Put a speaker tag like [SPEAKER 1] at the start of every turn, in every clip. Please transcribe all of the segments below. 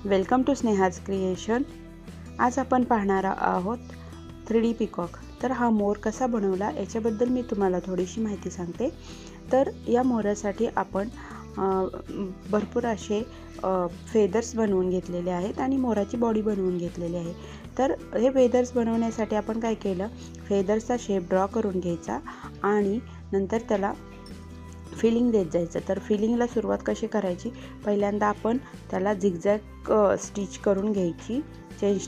[SPEAKER 1] Welcome to Sneha's creation. आज आपण पाहणार आहोत 3D पिकॉक। तर हा मोर कसा बनवला याच्याबद्दल मी तुम्हाला थोडीशी माहिती सांगते। तर या मोरासाठी आपण भरपूर असे फेदर्स बनवून घेतलेले आहेत आणि मोराची बॉडी बनवून घेतलेली आहे। तर हे फेदर्स बनवण्यासाठी आपण काय केलं, फेदर्सचा शेप ड्रॉ करून घ्यायचा आणि नंतर त्याला फिलिंग देत जायचं। तर फिलिंगला सुरुवात कशी करायची, पहिल्यांदा आपण त्याला झिगझॅग स्टिच करून घ्यायची, चेन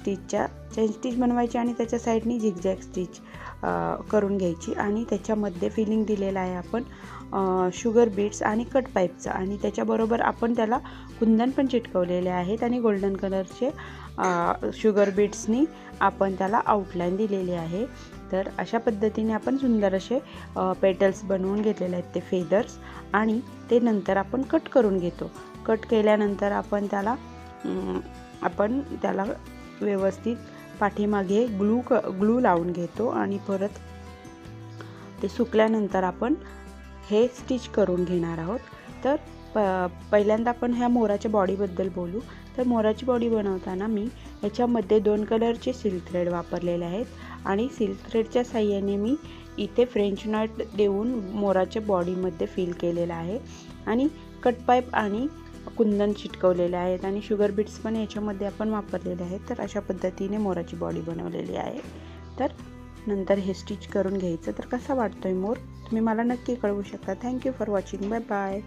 [SPEAKER 1] स्टिच बनवायची आणि त्याच्या साईडनी झिगझॅग स्टिच करून घ्यायची आणि त्याच्यामध्ये फिलिंग दिलेला आहे आपण शुगर बीट्स आणि कट पाईपचं, आणि त्याच्याबरोबर आपण त्याला कुंदन पण चिटकवलेले आहेत आणि गोल्डन कलरचे शुगर बीट्सनी आपण त्याला आउटलाईन दिलेली आहे। तर अशा पद्धतीने आपण सुंदर असे पेटल्स बनवून घेतलेले आहेत ते फेदर्स, आणि ते नंतर आपण कट करून घेतो। कट केल्यानंतर आपण त्याला व्यवस्थित पाठीमागे ग्लू लावून घेतो आणि परत ते सुकल्यानंतर आपण हे स्टिच करून घेणार आहोत। तर पहिल्यांदा आपण ह्या मोराच्या बॉडीबद्दल बोलू। तर मोराची बॉडी बनवताना मी याच्यामध्ये 2 कलरचे सिल्क थ्रेड वापरलेले आहेत आणि सिल्क थ्रेडच्या साहाय्याने मी इथे फ्रेंच नॉट देऊन मोराच्या बॉडीमध्ये फिल केलेला आहे आणि कट पाईप आणि कुंदन चिटकवलेले आहेत आणि शुगर बीट्स पण याच्यामध्ये आपण वापरलेले आहेत। तर अशा पद्धतीने मोराची बॉडी बनवलेली आहे। तर नंतर हे स्टिच करून घ्यायचं। तर कसा वाटतोय मोर तुम्ही मला नक्की कळवू शकता। Thank you for watching. Bye bye.